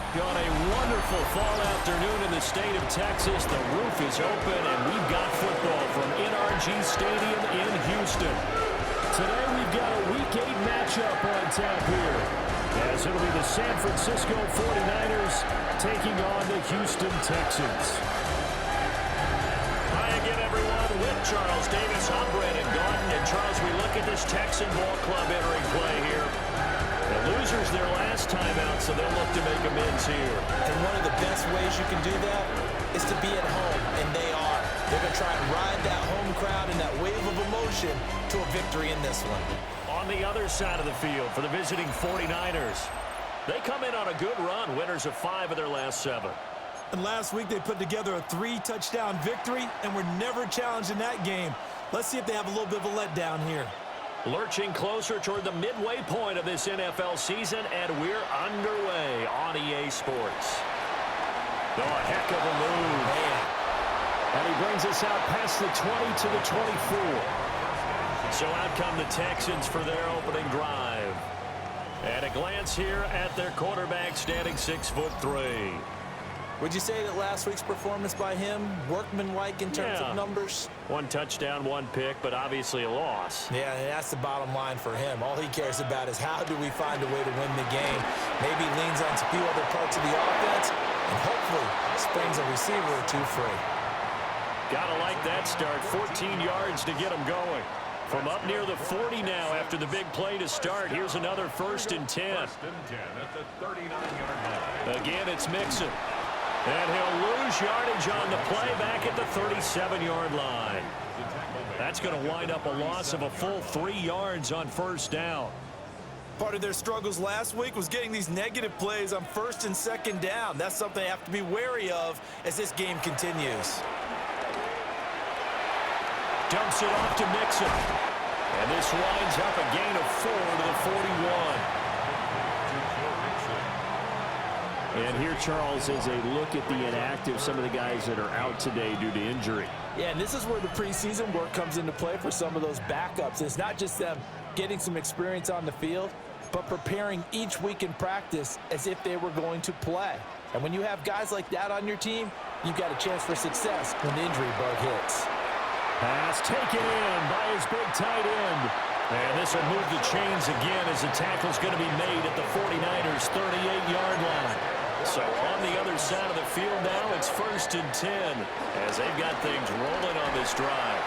On a wonderful fall afternoon in the state of Texas, the roof is open, and we've got football from NRG Stadium in Houston. Today we've got a Week 8 matchup on tap here, as it'll be the San Francisco 49ers taking on the Houston Texans. Hi again, everyone, with Charles Davis. I'm Brandon Gordon, and Charles, we look at this Texan ball club entering play here. The losers their last time out, so they'll look to make amends here. And one of the best ways you can do that is to be at home, and they are. They're going to try and ride that home crowd and that wave of emotion to a victory in this one. On the other side of the field for the visiting 49ers, they come in on a good run, winners of 5 of their last 7. And last week they put together a 3-touchdown victory, and were never challenged in that game. Let's see if they have a little bit of a letdown here. Lurching closer toward the midway point of this NFL season, and we're underway on EA Sports. Oh, a heck of a move. Man. And he brings us out past the 20 to the 24. So out come the Texans for their opening drive. At a glance here at their quarterback, standing 6'3". Would you say that last week's performance by him, workmanlike in terms of numbers? 1 touchdown, 1 pick, but obviously a loss. Yeah, and that's the bottom line for him. All he cares about is how do we find a way to win the game. Maybe leans on a few other parts of the offense, and hopefully springs a receiver or 2 free. Gotta like that start. 14 yards to get him going. From up near the 40 now after the big play to start. Here's another 1st and 10. At the 39-yard line. Again, it's Mixon. And he'll lose yardage on the play back at the 37-yard line. That's going to wind up a loss of a full 3 yards on 1st down. Part of their struggles last week was getting these negative plays on 1st and 2nd down. That's something they have to be wary of as this game continues. Dumps it off to Mixon. And this winds up a gain of 4 to the 41. And here, Charles, is a look at the inactive, some of the guys that are out today due to injury. Yeah, and this is where the preseason work comes into play for some of those backups. It's not just them getting some experience on the field, but preparing each week in practice as if they were going to play. And when you have guys like that on your team, you've got a chance for success when the injury bug hits. Pass taken in by his big tight end. And this will move the chains again as the tackle's going to be made at the 49ers' 38-yard line. So on the other side of the field now, it's 1st and 10 as they've got things rolling on this drive.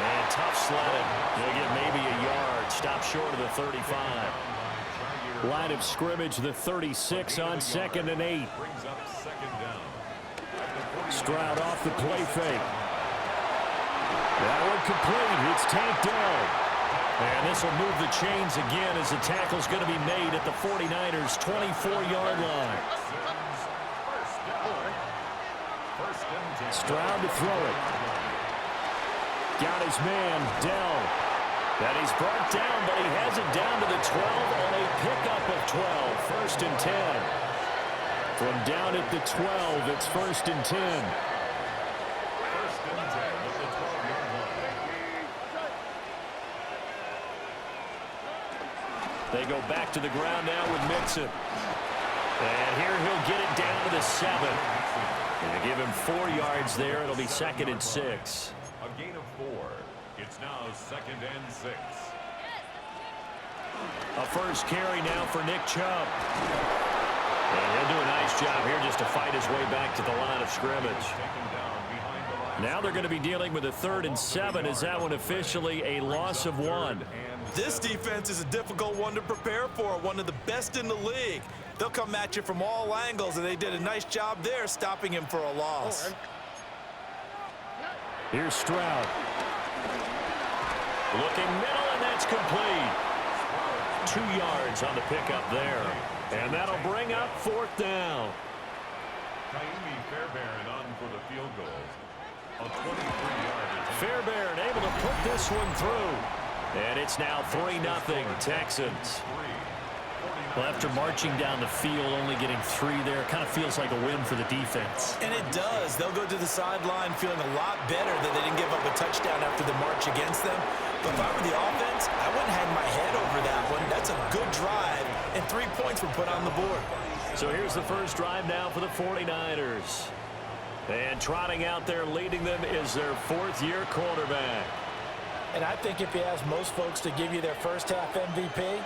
And tough sledding. They'll get maybe a yard. Stop short of the 35. Line of scrimmage, the 36 on 2nd and 8. Stroud off the play fake. That one complete. It's tanked down. And this will move the chains again as the tackle's going to be made at the 49ers' 24-yard line. Stroud to throw it. Got his man, Dell. And he's brought down, but he has it down to the 12 on a pickup of 12. 1st and 10. From down at the 12, it's 1st and 10. They go back to the ground now with Mixon. And here he'll get it down to the 7. And give him 4 yards there. It'll be 2nd and 6. A gain of 4. It's now 2nd and 6. A first carry now for Nick Chubb. And he'll do a nice job here just to fight his way back to the line of scrimmage. Now they're going to be dealing with a 3rd and 7. Is that one officially a loss of 1? This defense is a difficult one to prepare for, one of the best in the league. They'll come at you from all angles, and they did a nice job there stopping him for a loss. Here's Stroud. Looking middle, and that's complete. 2 yards on the pickup there. And that'll bring up 4th down. Fairbairn on for the field goal. A 23-yard. Fairbairn able to put this one through. And it's now 3-0 Texans. Well, after marching down the field, only getting 3 there, kind of feels like a win for the defense. And it does. They'll go to the sideline feeling a lot better that they didn't give up a touchdown after the march against them. But if I were the offense, I wouldn't hang my head over that one. That's a good drive, and 3 points were put on the board. So here's the first drive now for the 49ers. And trotting out there leading them is their fourth-year quarterback. And I think if you ask most folks to give you their first half MVP,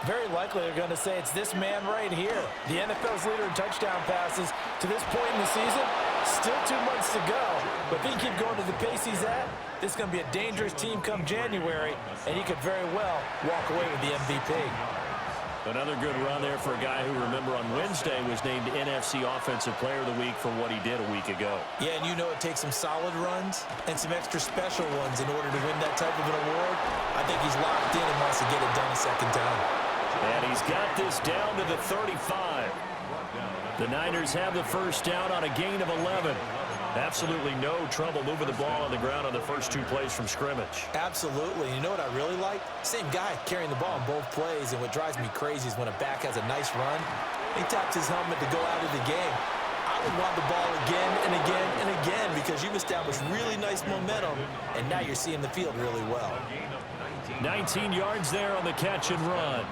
very likely they're going to say it's this man right here. The NFL's leader in touchdown passes to this point in the season. Still 2 months to go. But if he can keep going to the pace he's at, this is going to be a dangerous team come January, and he could very well walk away with the MVP. Another good run there for a guy who, remember, on Wednesday was named NFC Offensive Player of the Week for what he did a week ago. Yeah, and you know it takes some solid runs and some extra special ones in order to win that type of an award. I think he's locked in and wants to get it done a second time. And he's got this down to the 35. The Niners have the first down on a gain of 11. Absolutely no trouble moving the ball on the ground on the first 2 plays from scrimmage. Absolutely. You know what I really like? Same guy carrying the ball in both plays, and what drives me crazy is when a back has a nice run, he taps his helmet to go out of the game. I would want the ball again and again and again because you've established really nice momentum, and now you're seeing the field really well. 19 yards there on the catch and run.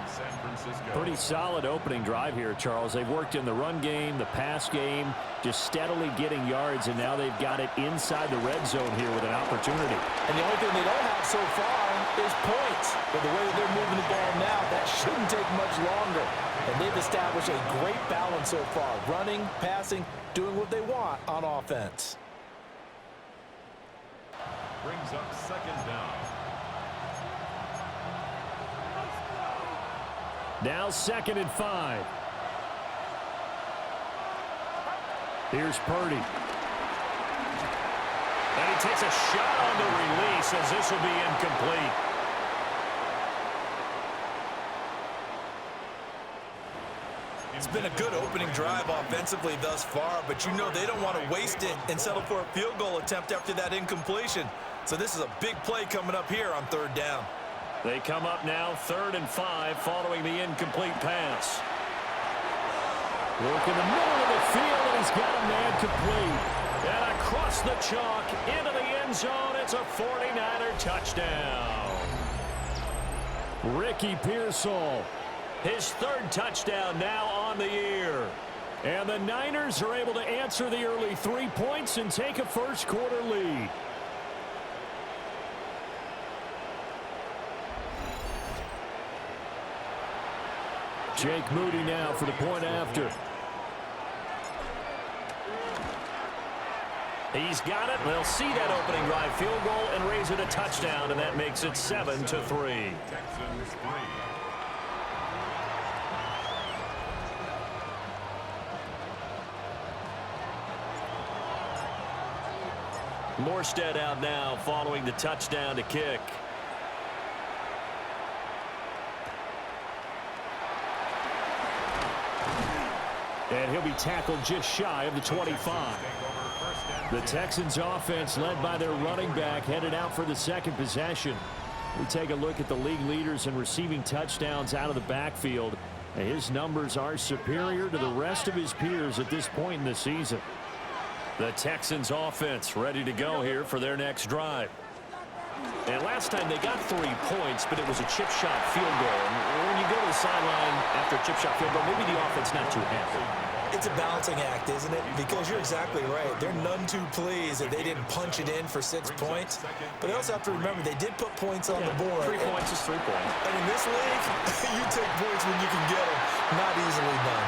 Pretty solid opening drive here, Charles. They've worked in the run game, the pass game, just steadily getting yards, and now they've got it inside the red zone here with an opportunity. And the only thing they don't have so far is points. But the way that they're moving the ball now, that shouldn't take much longer. And they've established a great balance so far. Running, passing, doing what they want on offense. Brings up second down. Now 2nd and 5. Here's Purdy. And he takes a shot on the release as this will be incomplete. It's been a good opening drive offensively thus far, but you know they don't want to waste it and settle for a field goal attempt after that incompletion. So this is a big play coming up here on 3rd down. They come up now 3rd and 5 following the incomplete pass. Work in the middle of the field, and he's got a man complete. And across the chalk into the end zone, it's a 49er touchdown. Ricky Pearsall, his 3rd touchdown now on the year. And the Niners are able to answer the early 3 points and take a first-quarter lead. Jake Moody now for the point after. He's got it. They'll see that opening drive field goal and raise it a touchdown, and that makes it 7-3. Texans 3. Morstead out now following the touchdown to kick. And he'll be tackled just shy of the 25. The Texans offense led by their running back headed out for the 2nd possession. We take a look at the league leaders in receiving touchdowns out of the backfield. And his numbers are superior to the rest of his peers at this point in the season. The Texans offense ready to go here for their next drive. And last time they got 3 points, but it was a chip shot field goal. And when you go to the sideline after a chip shot field goal, maybe the offense not too happy. It's a balancing act, isn't it? Because you're exactly right. They're none too pleased that they didn't punch it in for 6 points. But they also have to remember they did put points on the board. 3 points is 3 points. And in this league, you take points when you can get them. Not easily done.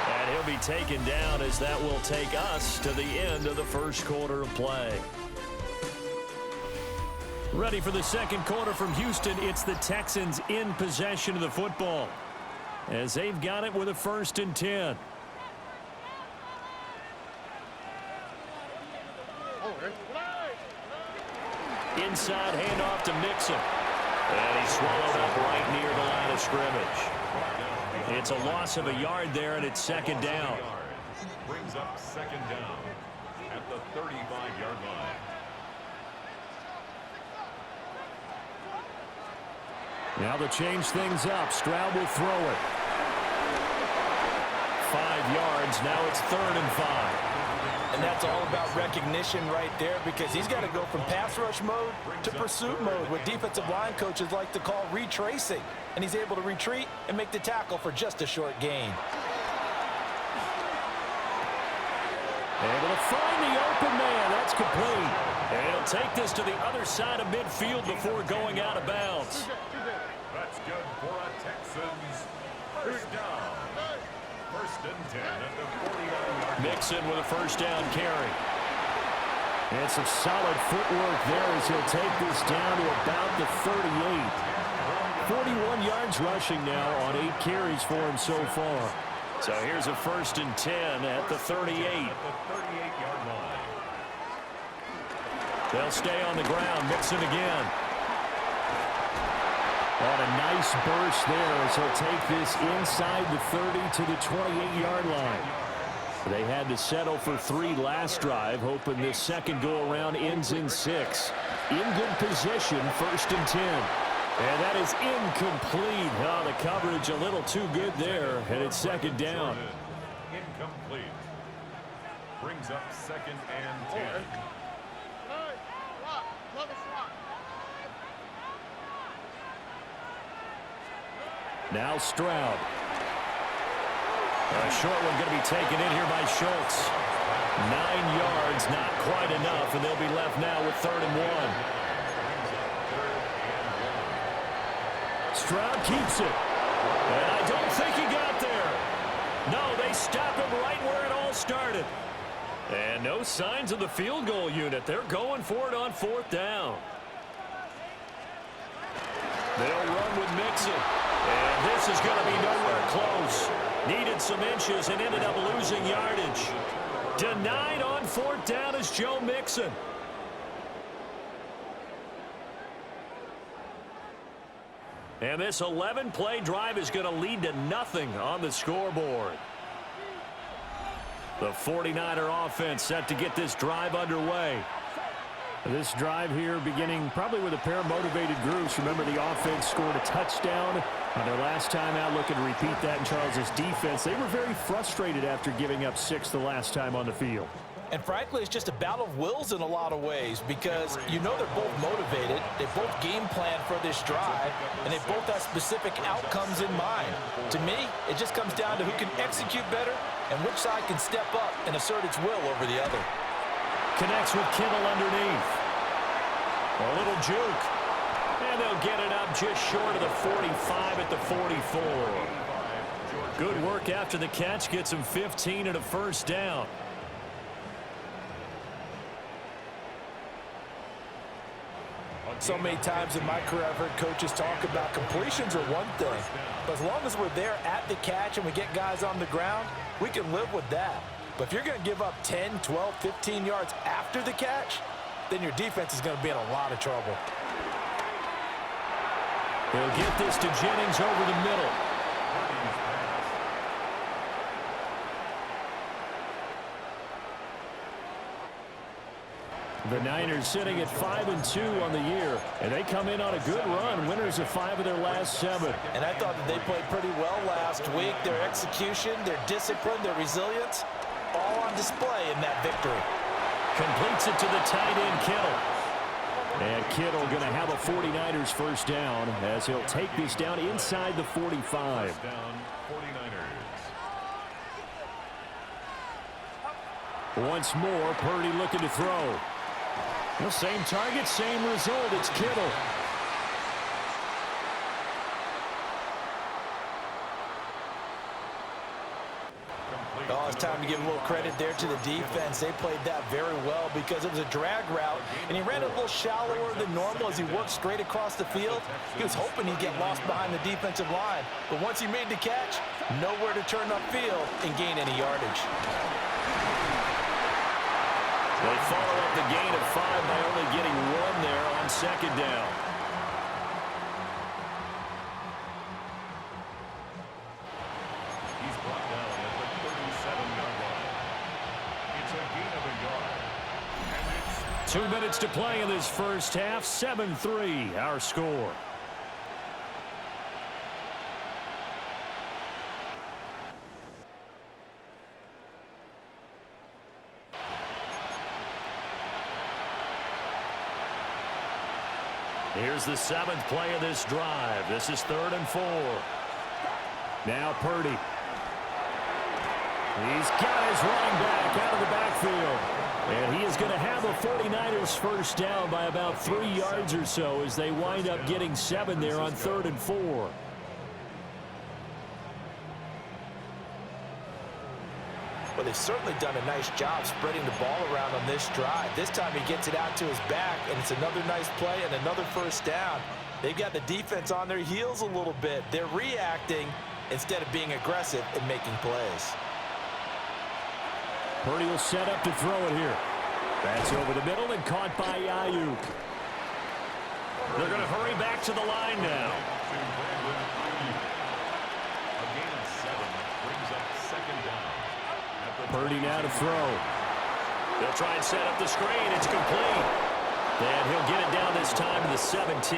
And he'll be taken down as that will take us to the end of the first quarter of play. Ready for the second quarter from Houston. It's the Texans in possession of the football as they've got it with a 1st and 10. Inside handoff to Mixon. And he's swallowed up right near the line of scrimmage. It's a loss of a yard there, and it's 2nd down. Brings up 2nd down at the 35-yard line. Now to change things up, Stroud will throw it. 5 yards, now it's 3rd and 5. And that's all about recognition right there because he's got to go from pass rush mode to pursuit mode, what defensive line coaches like to call retracing. And he's able to retreat and make the tackle for just a short gain. Able to find the open man. That's complete. And he'll take this to the other side of midfield before going out of bounds. That's good for a Texans first down. First and 10 at the 49-yard line. Mixon with a first down carry. And some solid footwork there as he'll take this down to about the 38. 41 yards rushing now on 8 carries for him so far. So here's a first and 10 at the 38. At the 38-yard line. They'll stay on the ground. Mixon again. On a nice burst there as he'll take this inside the 30 to the 28-yard line. They had to settle for 3 last drive, hoping this second go-around ends in 6. In good position, first and 10. And that is incomplete. Oh, the coverage a little too good there, and it's second down. Incomplete. Brings up second and 10. Now Stroud. A short one going to be taken in here by Schultz. 9 yards, not quite enough, and they'll be left now with 3rd and 1. Stroud keeps it. And I don't think he got there. No, they stop him right where it all started. And no signs of the field goal unit. They're going for it on 4th down. They'll run with Mixon. And this is going to be nowhere close. Needed some inches and ended up losing yardage. Denied on 4th down is Joe Mixon. And this 11-play drive is going to lead to nothing on the scoreboard. The 49er offense set to get this drive underway. This drive here beginning probably with a pair of motivated groups. Remember, the offense scored a touchdown on their last time out. Looking to repeat that in Charles's defense. They were very frustrated after giving up 6 the last time on the field. And frankly, it's just a battle of wills in a lot of ways because you know they're both motivated. They both game plan for this drive, and they both have specific outcomes in mind. To me, it just comes down to who can execute better and which side can step up and assert its will over the other. Connects with Kittle underneath. A little juke. And they'll get it up just short of the 45 at the 44. Good work after the catch. Gets him 15 and a first down. So many times in my career I've heard coaches talk about completions are one thing. But as long as we're there at the catch and we get guys on the ground, we can live with that. But if you're going to give up 10, 12, 15 yards after the catch, then your defense is going to be in a lot of trouble. He'll get this to Jennings over the middle. The Niners sitting at 5-2 on the year, and they come in on a good run, winners of 5 of their last 7. And I thought that they played pretty well last week. Their execution, their discipline, their resilience, all on display in that victory. Completes it to the tight end, Kittle. And Kittle going to have a 49ers first down as he'll take this down inside the 45. First down, 49ers. Once more, Purdy looking to throw. The same target, same result. It's Kittle. Oh, it's time to give a little credit there to the defense. They played that very well because it was a drag route, and he ran a little shallower than normal as he worked straight across the field. He was hoping he'd get lost behind the defensive line, but once he made the catch, nowhere to turn upfield and gain any yardage. They follow up the gain of 5 by only getting 1 there on second down. He's brought down at the 37-yard line. It's a gain of a yard. And it's 2 minutes to play in this first half. 7-3, our score. Here's the 7th play of this drive. This is 3rd and 4. Now Purdy. He's got his running back out of the backfield. And he is going to have a 49ers first down by about 3 yards or so as they wind up getting 7 there on 3rd and 4. Well, they've certainly done a nice job spreading the ball around on this drive. This time he gets it out to his back, and it's another nice play and another first down. They've got the defense on their heels a little bit. They're reacting instead of being aggressive and making plays. Purdy will set up to throw it here. That's over the middle and caught by Ayuk. They're going to hurry back to the line now. A gain of 7 brings up 2nd down. Purdy now to throw. They'll try and set up the screen. It's complete. And he'll get it down this time to the 17.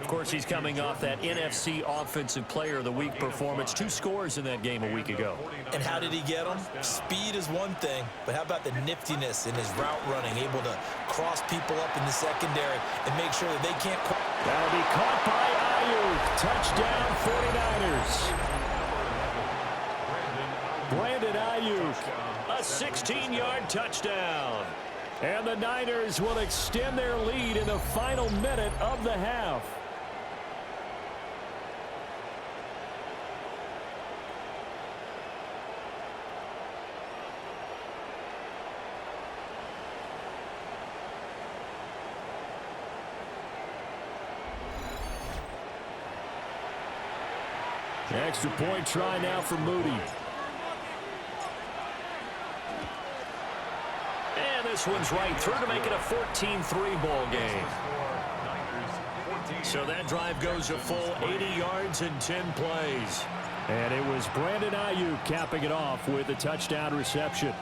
Of course, he's coming off that NFC Offensive Player of the Week performance. 2 scores in that game a week ago. And how did he get them? Speed is one thing, but how about the niftiness in his route running, able to cross people up in the secondary and make sure that they can't. That'll be caught by Ayuk. Touchdown 49ers. Brandon Ayuk, a 16-yard touchdown. And the Niners will extend their lead in the final minute of the half. Extra point try now for Moody. And this one's right through to make it a 14-3 ball game. So that drive goes a full 80 yards and 10 plays. And it was Brandon Ayuk capping it off with a touchdown reception.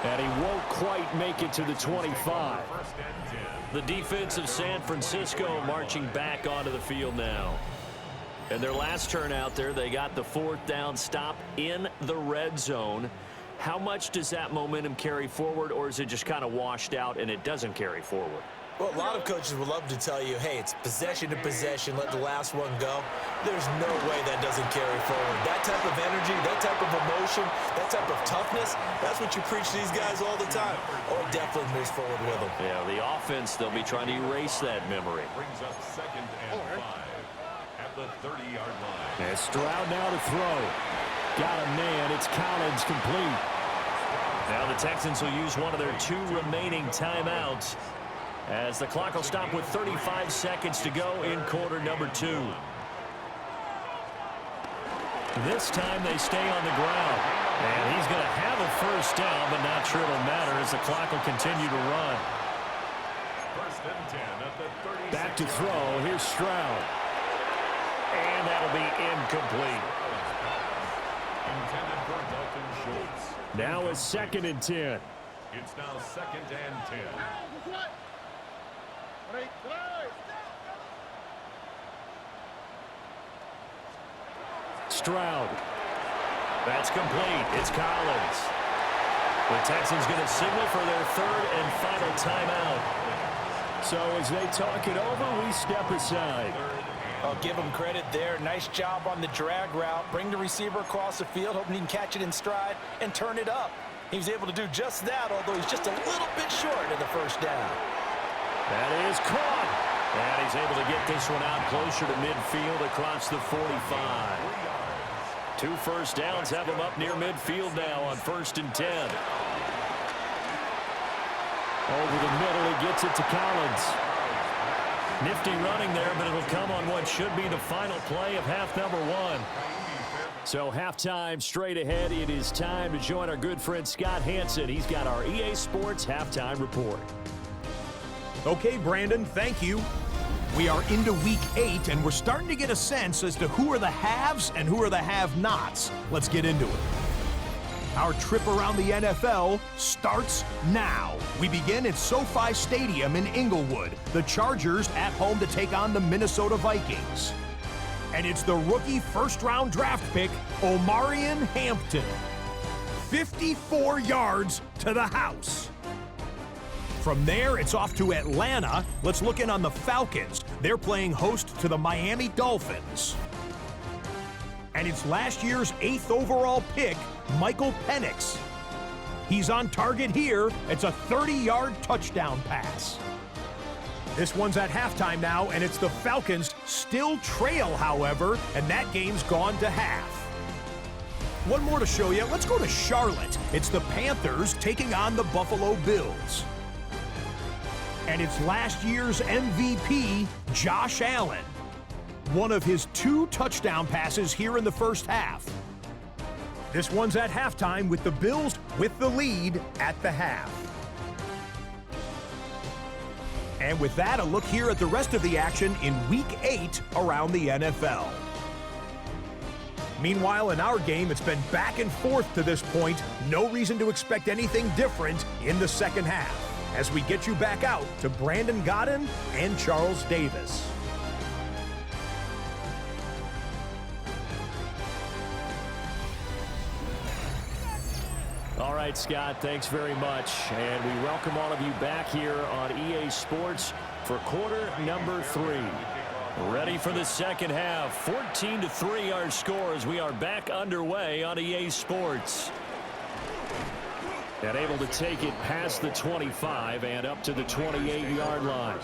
And he won't quite make it to the 25. The defense of San Francisco marching back onto the field now. And their last turn out there, they got the 4th down stop in the red zone. How much does that momentum carry forward, or is it just kind of washed out and it doesn't carry forward? Well, a lot of coaches would love to tell you, hey, it's possession to possession, let the last one go. There's no way that doesn't carry forward. That type of energy, that type of emotion, that type of toughness, that's what you preach to these guys all the time. Oh, it definitely moves forward with them. Yeah, the offense, they'll be trying to erase that memory. Brings up 2nd and 5 at the 30-yard line. And Stroud now to throw. Got a man. It's Collins complete. Now the Texans will use one of their 2 remaining timeouts, as the clock will stop with 35 seconds to go in quarter number 2. This time they stay on the ground. And he's going to have a first down, but not sure it'll matter as the clock will continue to run. 1st and 10 at the 30. Back to throw. Here's Stroud. And that'll be incomplete. Intended for Dalton Schultz. Now a 2nd and 10. It's now 2nd and 10. Stroud. That's complete. It's Collins. The Texans going to signal for their 3rd and final timeout. So as they talk it over, we step aside. I'll give him credit there. Nice job on the drag route. Bring the receiver across the field, hoping he can catch it in stride and turn it up. He was able to do just that, although he's just a little bit short of the first down. That is caught. And he's able to get this one out closer to midfield across the 45. 2 first downs have him up near midfield now on 1st and 10. Over the middle, he gets it to Collins. Nifty running there, but it'll come on what should be the final play of half number 1. So halftime straight ahead. It is time to join our good friend Scott Hansen. He's got our EA Sports halftime report. Okay, Brandon, thank you. We are into week 8, and we're starting to get a sense as to who are the haves and who are the have-nots. Let's get into it. Our trip around the NFL starts now. We begin at SoFi Stadium in Inglewood. The Chargers at home to take on the Minnesota Vikings. And it's the rookie first-round draft pick, Omarion Hampton. 54 yards to the house. From there, it's off to Atlanta. Let's look in on the Falcons. They're playing host to the Miami Dolphins. And it's last year's 8th overall pick, Michael Penix. He's on target here. It's a 30-yard touchdown pass. This one's at halftime now, and it's the Falcons still trail, however, and that game's gone to half. One more to show you. Let's go to Charlotte. It's the Panthers taking on the Buffalo Bills. And it's last year's MVP, Josh Allen. One of his 2 touchdown passes here in the first half. This one's at halftime with the Bills with the lead at the half. And with that, a look here at the rest of the action in Week 8 around the NFL. Meanwhile, in our game, it's been back and forth to this point. No reason to expect anything different in the second half, as we get you back out to Brandon Godden and Charles Davis. All right, Scott, thanks very much. And we welcome all of you back here on EA Sports for quarter number 3. Ready for the second half. 14-3 our score as we are back underway on EA Sports. And able to take it past the 25 and up to the 28-yard line.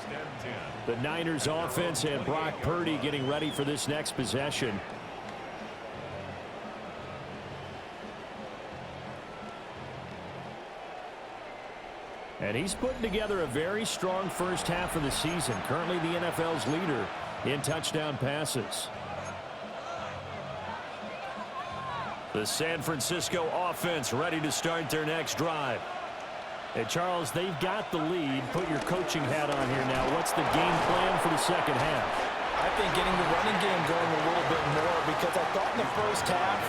The Niners offense and Brock Purdy getting ready for this next possession. And he's putting together a very strong first half of the season. Currently the NFL's leader in touchdown passes. The San Francisco offense ready to start their next drive. And Charles, they've got the lead. Put your coaching hat on here now. What's the game plan for the second half? I think getting the running game going a little bit more, because I thought in the first half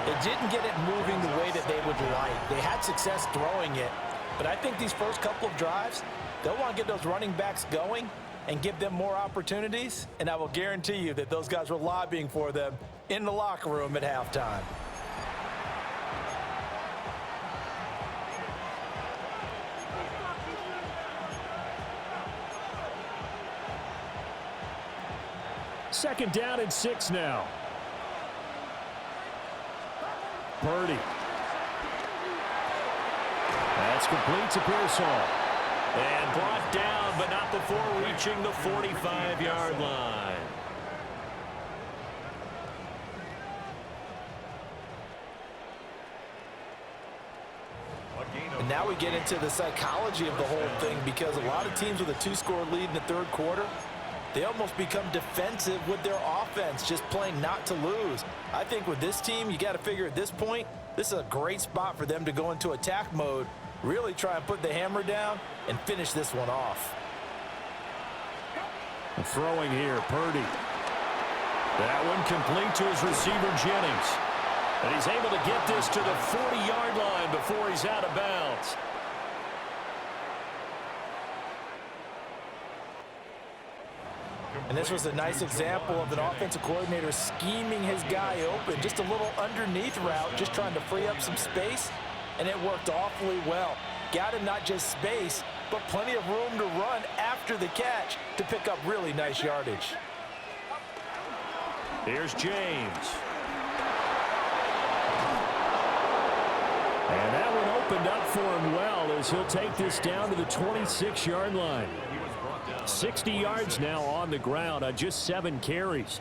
it didn't get it moving the way that they would like. They had success throwing it, but I think these first couple of drives, they'll want to get those running backs going and give them more opportunities, and I will guarantee you that those guys were lobbying for them in the locker room at halftime. Second down and 6 now. Purdy. That's complete to Pearsall. And brought down, but not before reaching the 45-yard line. And now we get into the psychology of the whole thing, because a lot of teams with a 2-score lead in the third quarter, they almost become defensive with their offense, just playing not to lose. I think with this team, you got to figure at this point, this is a great spot for them to go into attack mode, really try and put the hammer down and finish this one off. Throwing here, Purdy. That one complete to his receiver, Jennings. And he's able to get this to the 40-yard line before he's out of bounds. And this was a nice example of an offensive coordinator scheming his guy open. Just a little underneath route, just trying to free up some space, and it worked awfully well. Got him not just space, but plenty of room to run after the catch to pick up really nice yardage. Here's James. And that one opened up for him well, as he'll take this down to the 26-yard line. 60 yards now on the ground on just 7 carries.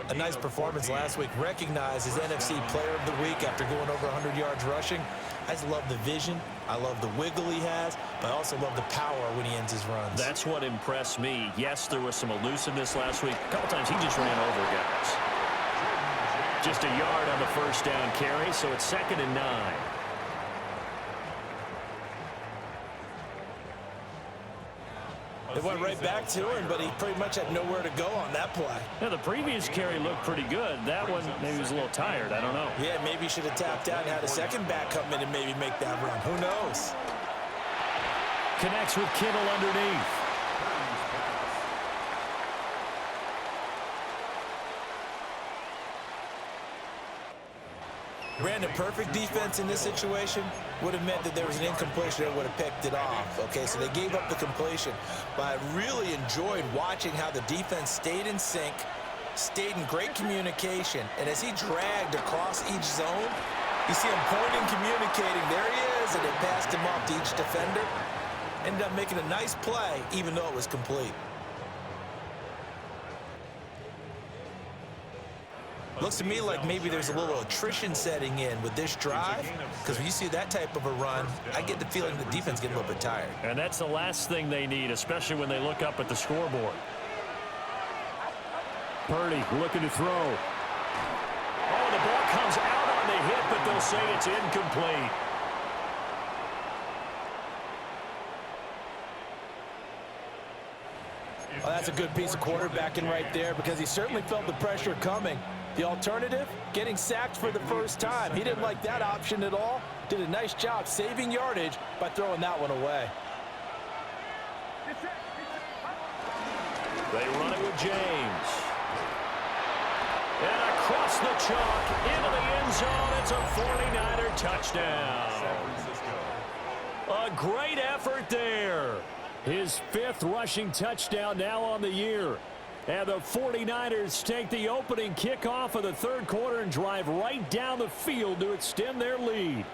A nice performance last week. Recognized as NFC Player of the Week after going over 100 yards rushing. I just love the vision. I love the wiggle he has, but I also love the power when he ends his runs. That's what impressed me. Yes, there was some elusiveness last week. A couple times he just ran over guys. Just a yard on the first down carry, so it's 2nd and 9. It went right back to him, but he pretty much had nowhere to go on that play. Yeah, the previous carry looked pretty good. That one, maybe he was a little tired. I don't know. Yeah, maybe he should have tapped out and had a second back come in and maybe make that run. Who knows? Connects with Kittle underneath. Brandon, perfect defense in this situation would have meant that there was an incompletion that would have picked it off. Okay, so they gave up the completion. But I really enjoyed watching how the defense stayed in sync, stayed in great communication, and as he dragged across each zone, you see him pointing, communicating. There he is, and they passed him off to each defender. Ended up making a nice play, even though it was complete. Looks to me like maybe there's a little attrition setting in with this drive, because when you see that type of a run, I get the feeling the defense getting a little bit tired. And that's the last thing they need, especially when they look up at the scoreboard. Purdy looking to throw. Oh, the ball comes out on the hit, but they'll say it's incomplete. Well, that's a good piece of quarterbacking right there, because he certainly felt the pressure coming. The alternative, getting sacked for the first time. He didn't like that option at all. Did a nice job saving yardage by throwing that one away. They run it with James. And across the chalk, into the end zone. It's a 49er touchdown. A great effort there. His 5th rushing touchdown now on the year. And the 49ers take the opening kickoff of the third quarter and drive right down the field to extend their lead.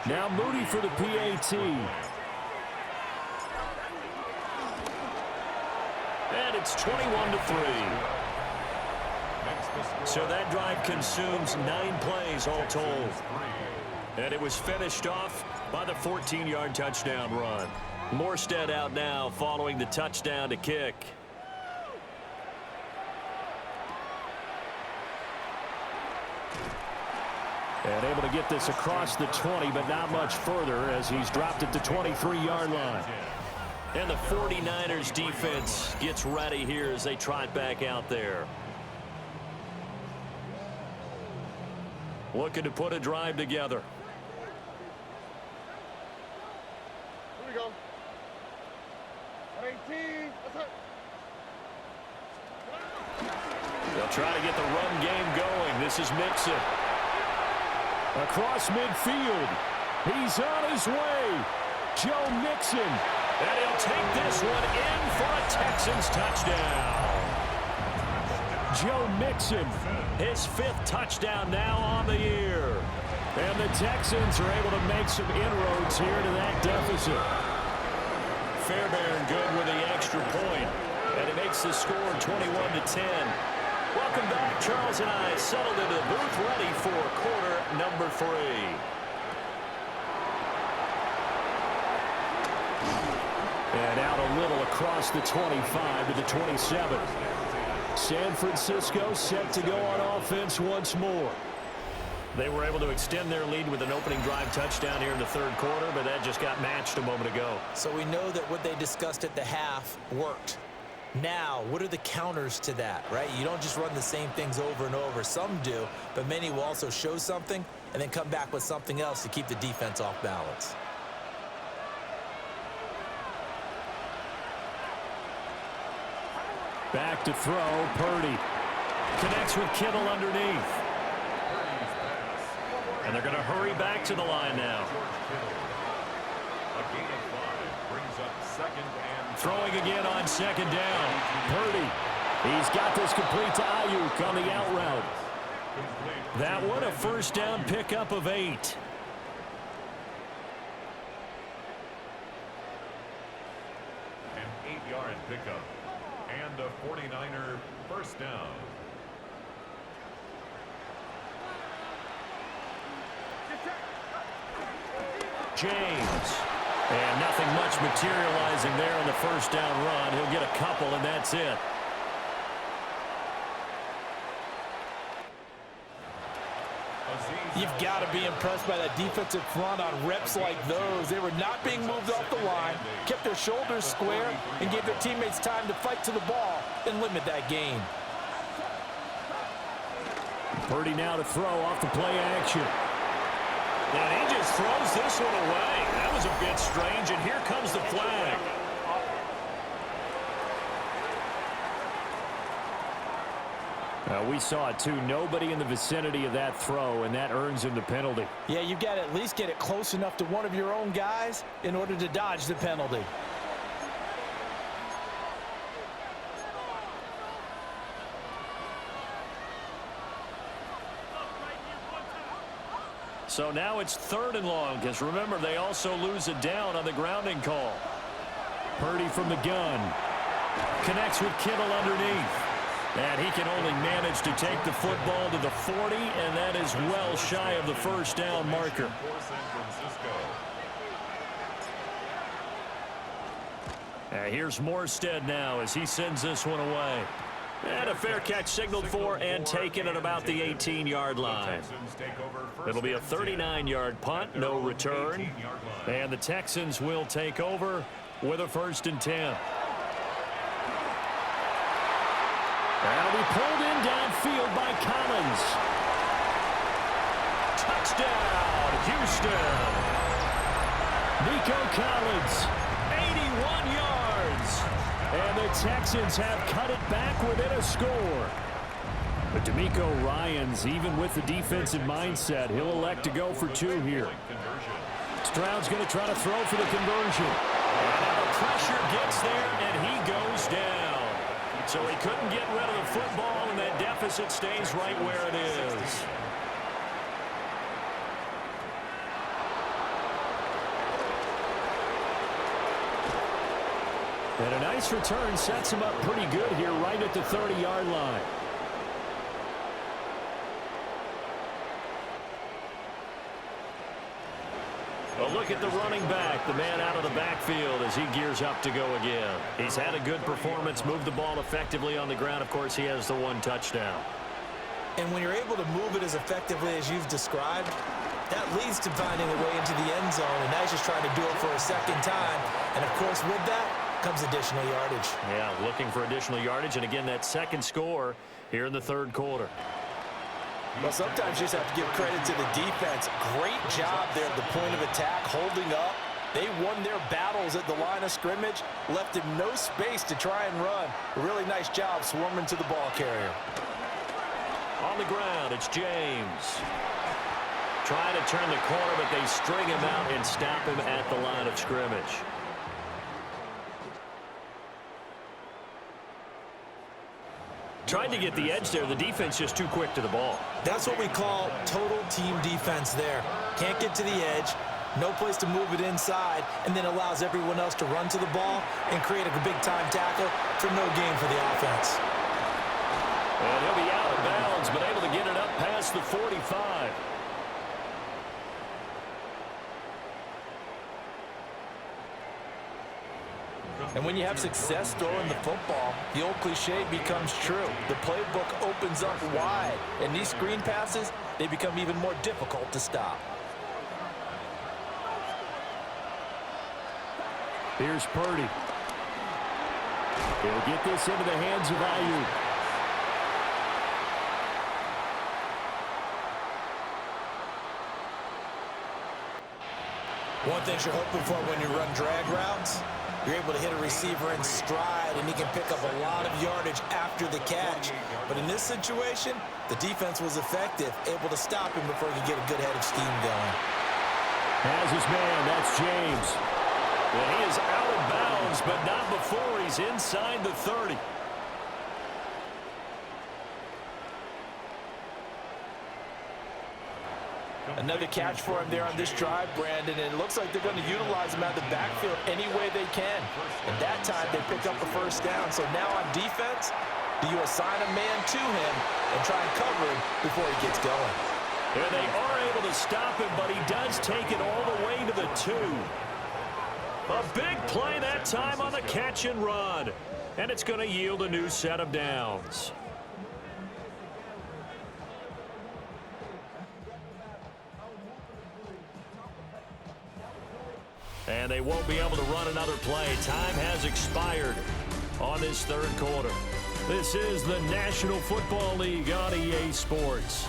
Now Moody for the PAT. And it's 21-3. So that drive consumes 9 plays all told. And it was finished off by the 14-yard touchdown run. Morstead out now following the touchdown to kick. And able to get this across the 20, but not much further as he's dropped it to 23-yard line. And the 49ers defense gets ready here as they trot back out there. Looking to put a drive together. Here we go. 18. They'll try to get the run game going. This is Mixon. Across midfield. He's on his way. Joe Mixon. And he'll take this one in for a Texans touchdown. Joe Mixon, his 5th touchdown now on the year. And the Texans are able to make some inroads here to that deficit. Fairbairn good with the extra point. And it makes the score 21-10. Welcome back. Charles and I settled into the booth ready for quarter number 3. And out a little across the 25 to the 27. San Francisco set to go on offense once more. They were able to extend their lead with an opening drive touchdown here in the third quarter, but that just got matched a moment ago. So we know that what they discussed at the half worked. Now, what are the counters to that, right? You don't just run the same things over and over. Some do, but many will also show something and then come back with something else to keep the defense off balance. Back to throw, Purdy. Connects with Kittle underneath. And they're going to hurry back to the line now. A gain of 5 brings up 2nd and Throwing again on 2nd down. Purdy. He's got this complete to Ayuk on the out route. That one a 1st down pickup of 8. an 8-yard pickup. And a 49er 1st down. James. And nothing much materializing there on the 1st down run. He'll get a couple, and that's it. You've got to be impressed by that defensive front on reps like those. They were not being moved off the line, kept their shoulders square, and gave their teammates time to fight to the ball and limit that gain. Purdy now to throw off the play action. And he just throws this one away. That was a bit strange, and here comes the flag. We saw it, too. Nobody in the vicinity of that throw, and that earns him the penalty. Yeah, you've got to at least get it close enough to one of your own guys in order to dodge the penalty. So now it's 3rd and long, because remember, they also lose a down on the grounding call. Purdy from the gun. Connects with Kittle underneath. And he can only manage to take the football to the 40, and that is well shy of the first down marker. Here's Morstead now as he sends this one away. And a fair catch signaled for and taken at about the 18-yard line. It'll be a 39-yard punt, no return. And the Texans will take over with a 1st and 10. That'll be pulled in downfield by Collins. Touchdown, Houston. Nico Collins, 81 yards. And the Texans have cut it back within a score. But DeMeco Ryans, even with the defensive mindset, he'll elect to go for 2 here. Stroud's going to try to throw for the conversion. And now the pressure gets there, and he goes down. So he couldn't get rid of the football, and that deficit stays right where it is. And a nice return sets him up pretty good here right at the 30-yard line. A look at the running back, the man out of the backfield as he gears up to go again. He's had a good performance, moved the ball effectively on the ground. Of course, he has the 1 touchdown. And when you're able to move it as effectively as you've described, that leads to finding a way into the end zone, and now he's just trying to do it for a 2nd time. And, of course, with that comes additional yardage. Yeah, looking for additional yardage, and again, that 2nd score here in the 3rd quarter. Well, sometimes you just have to give credit to the defense. Great job there at the point of attack, holding up. They won their battles at the line of scrimmage, left him no space to try and run. A really nice job swarming to the ball carrier. On the ground, it's James. Trying to turn the corner, but they string him out and stop him at the line of scrimmage. Tried to get the edge there. The defense just too quick to the ball. That's what we call total team defense there. Can't get to the edge, no place to move it inside, and then allows everyone else to run to the ball and create a big-time tackle for no gain for the offense. And he'll be out of bounds, but able to get it up past the 45. And when you have success throwing the football, the old cliche becomes true. The playbook opens up wide, and these screen passes, they become even more difficult to stop. Here's Purdy. He'll get this into the hands of Ayuk. One thing you're hoping for when you run drag routes, you're able to hit a receiver in stride, and he can pick up a lot of yardage after the catch. But in this situation, the defense was effective, able to stop him before he could get a good head of steam going. Has his man, that's James. Well, he is out of bounds, but not before he's inside the 30. Another catch for him there on this drive, Brandon, and it looks like they're going to utilize him out of the backfield any way they can. And that time, they pick up the 1st down. So now on defense, do you assign a man to him and try and cover him before he gets going? And they are able to stop him, but he does take it all the way to the 2. A big play that time on the catch and run. And it's going to yield a new set of downs. And they won't be able to run another play. Time has expired on this 3rd quarter. This is the National Football League on EA Sports.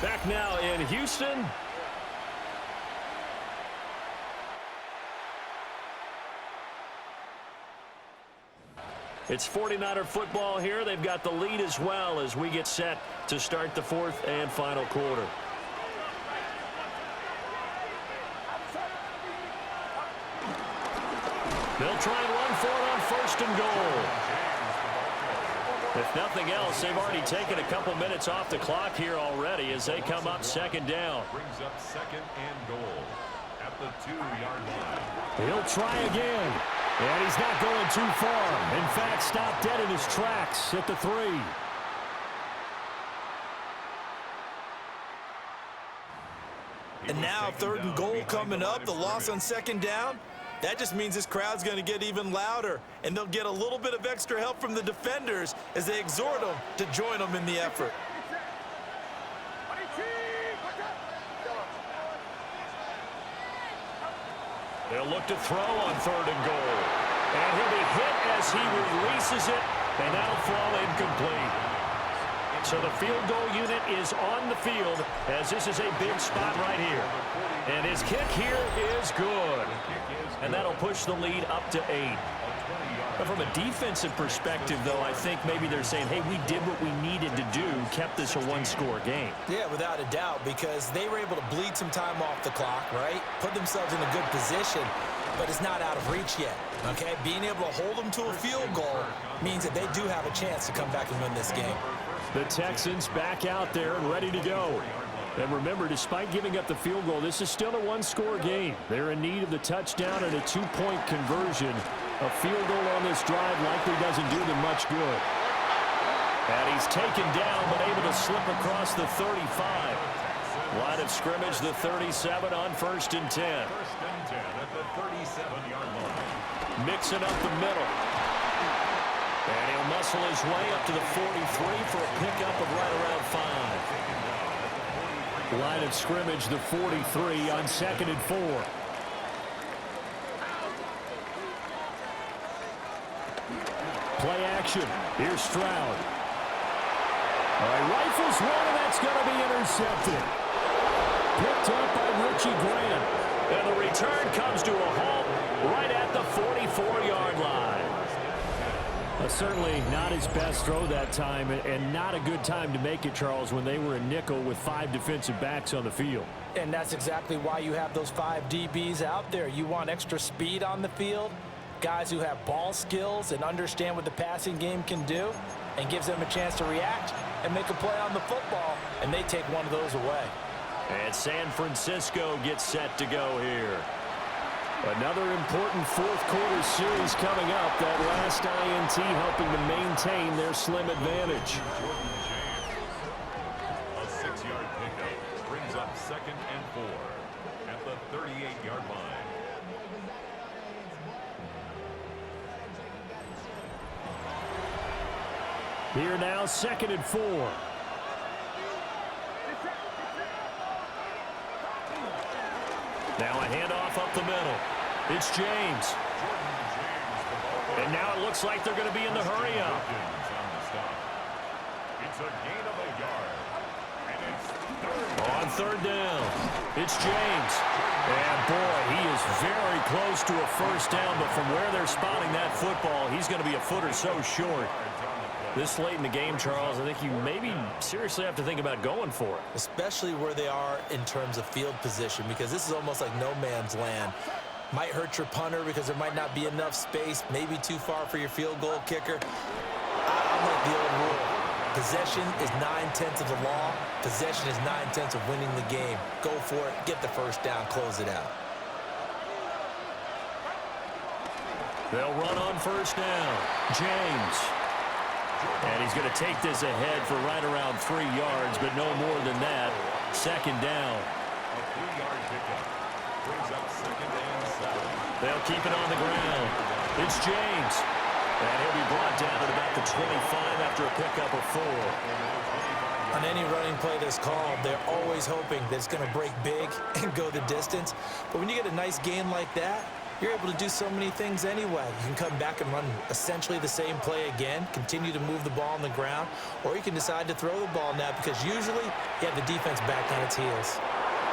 Back now in Houston. It's 49er football here. They've got the lead as well as we get set to start the fourth and final quarter. They'll try and run for it on first and goal. If nothing else, they've already taken a couple minutes off the clock here already as they come up second down. Brings up second and goal at the 2-yard line. He'll try again. And he's not going too far. In fact, stopped dead in his tracks at the 3. And now third and goal coming up, the loss on second down. That just means this crowd's going to get even louder, and they'll get a little bit of extra help from the defenders as they exhort them to join them in the effort. They'll look to throw on third and goal. And he'll be hit as he releases it, and that'll fall incomplete. So the field goal unit is on the field as this is a big spot right here. And his kick here is good. And that'll push the lead up to 8. But from a defensive perspective, though, I think maybe they're saying, hey, we did what we needed to do, kept this a one-score game. Yeah, without a doubt, because they were able to bleed some time off the clock, right? Put themselves in a good position, but it's not out of reach yet, okay? Being able to hold them to a field goal means that they do have a chance to come back and win this game. The Texans back out there and ready to go. And remember, despite giving up the field goal, this is still a one-score game. They're in need of the touchdown and a 2-point conversion. A field goal on this drive likely doesn't do them much good. And he's taken down, but able to slip across the 35. Line of scrimmage, the 37 on first and 10. First and 10 at the 37-yard line. Mixing up the middle. And he'll muscle his way up to the 43 for a pickup of right around 5. Line of scrimmage, the 43 on second and 4. Play action. Here's Stroud. All right, rifles one, and that's going to be intercepted. Picked up by Richie Grant. And the return comes to a halt right at the 44-yard line. Certainly not his best throw that time, and not a good time to make it, Charles, when they were in nickel with 5 defensive backs on the field. And that's exactly why you have those 5 DBs out there. You want extra speed on the field, guys who have ball skills and understand what the passing game can do, and gives them a chance to react and make a play on the football, and they take one of those away. And San Francisco gets set to go here. Another important fourth quarter series coming up. That last INT helping to maintain their slim advantage. A 6-yard pickup brings up second and 4 at the 38-yard line. Here now, second and 4. Now a handoff up the middle. It's James. And now it looks like they're going to be in the hurry up. It's a gain of a yard. And it's On third down, it's James. And boy, he is very close to a first down, but from where they're spotting that football, he's going to be a foot or so short. This late in the game, Charles, I think you maybe seriously have to think about going for it. Especially where they are in terms of field position, because this is almost like no man's land. Might hurt your punter because there might not be enough space, maybe too far for your field goal kicker. I'm like the old rule. Possession is 9/10 of the law. Possession is 9/10 of winning the game. Go for it, get the first down, close it out. They'll run on first down. James. And he's going to take this ahead for right around 3 yards, but no more than that. Second down. a 3-yard pickup. Brings up second and 7. They'll keep it on the ground. It's James. And he'll be brought down at about the 25 after a pickup of 4. On any running play that's called, they're always hoping that it's going to break big and go the distance. But when you get a nice gain like that, you're able to do so many things anyway. You can come back and run essentially the same play again, continue to move the ball on the ground, or you can decide to throw the ball now because usually you have the defense back on its heels.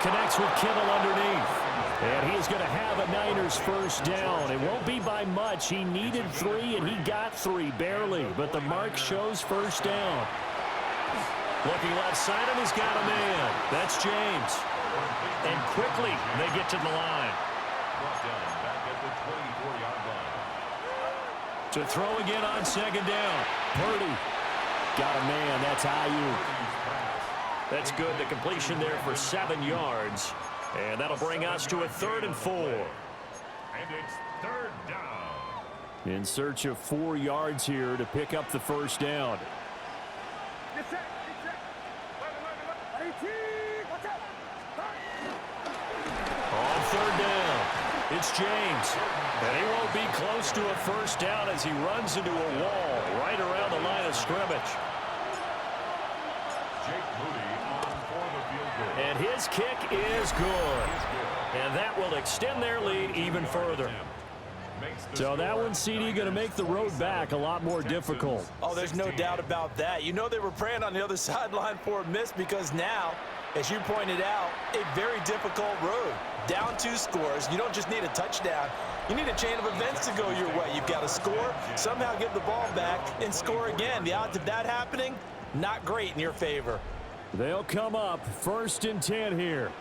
Connects with Kittle underneath. And he's going to have a Niners first down. It won't be by much. He needed 3, and he got 3, barely. But the mark shows first down. Looking left side, and he's got a man. That's James. And quickly, they get to the line. Brought down back at the 24-yard line. To throw again on second down. Purdy. Got a man. That's Ayuk. That's good. The completion there for 7 yards. And that'll bring us to a 3rd and 4. And it's 3rd down. In search of 4 yards here to pick up the first down. On 3rd down, it's James. And he won't be close to a first down as he runs into a wall right around the line of scrimmage. And his kick is good. And that will extend their lead even further. So that one, CD, going to make the road back a lot more difficult. Oh, there's no doubt about that. You know they were praying on the other sideline for a miss because now, as you pointed out, a very difficult road. Down 2 scores. You don't just need a touchdown. You need a chain of events to go your way. You've got to score, somehow get the ball back, and score again. The odds of that happening, not great in your favor. They'll come up 1st and 10 here.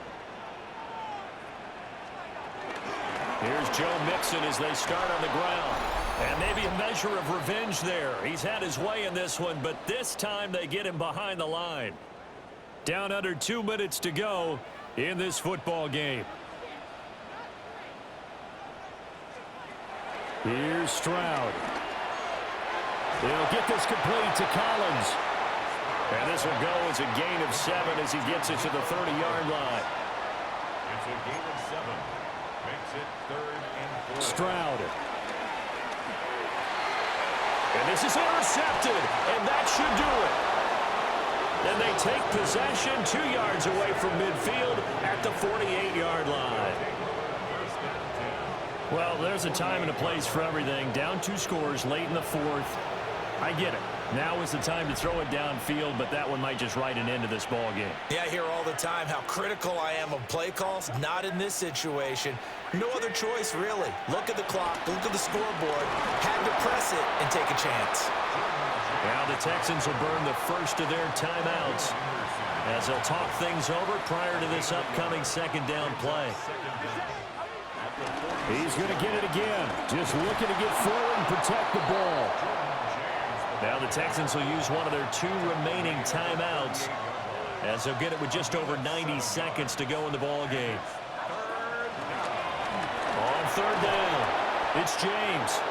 Here's Joe Mixon as they start on the ground. And maybe a measure of revenge there. He's had his way in this one, but this time they get him behind the line. Down under 2 minutes to go in this football game. Here's Stroud. They'll get this complete to Collins. And this will go as a gain of 7 as he gets it to the 30-yard line. It's a gain of 7. Makes it 3rd and 4. Stroud. And this is intercepted, and that should do it. And they take possession 2 yards away from midfield at the 48-yard line. Well, there's a time and a place for everything. Down 2 scores late in the 4th. I get it. Now is the time to throw it downfield, but that one might just write an end to this ball game. Yeah, I hear all the time how critical I am of play calls. Not in this situation. No other choice, really. Look at the clock. Look at the scoreboard. Had to press it and take a chance. Now the Texans will burn the first of their timeouts as they'll talk things over prior to this upcoming 2nd down play. He's going to get it again. Just looking to get forward and protect the ball. Now the Texans will use one of their 2 remaining timeouts as they'll get it with just over 90 seconds to go in the ball game. On 3rd down, it's James.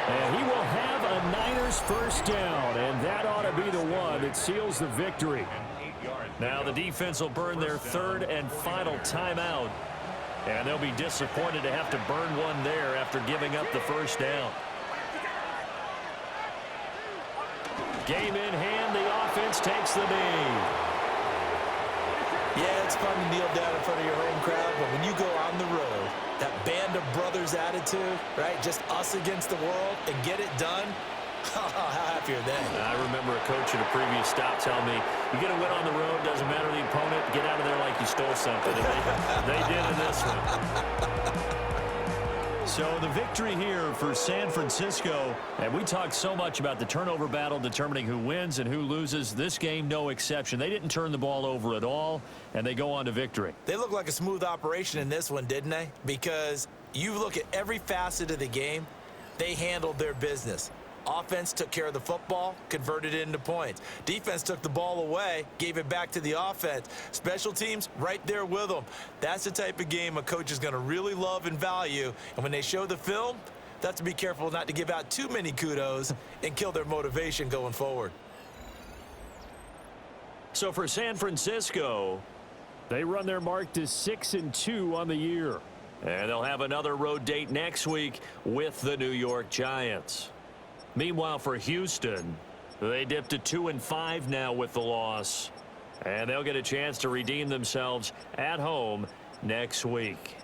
And he will have a Niners first down, and that ought to be the one that seals the victory. Now the defense will burn their 3rd and final timeout, and they'll be disappointed to have to burn one there after giving up the first down. Game in hand, the offense takes the knee. Yeah, it's fun to kneel down in front of your home crowd, but when you go on the road, that band of brothers attitude, right? Just us against the world and get it done. How happy are they? I remember a coach at a previous stop telling me, you get a win on the road, doesn't matter the opponent, get out of there like you stole something. And they did in this one. So the victory here for San Francisco, and we talked so much about the turnover battle determining who wins and who loses. This game, no exception. They didn't turn the ball over at all, and they go on to victory. They look like a smooth operation in this one, didn't they? Because you look at every facet of the game, they handled their business. Offense took care of the football, converted it into points. Defense took the ball away, gave it back to the offense. Special teams right there with them. That's the type of game a coach is going to really love and value. And when they show the film, they have to be careful not to give out too many kudos and kill their motivation going forward. So for San Francisco, they run their mark to 6-2 on the year. And they'll have another road date next week with the New York Giants. Meanwhile, for Houston, they dipped to 2-5 now with the loss. And they'll get a chance to redeem themselves at home next week.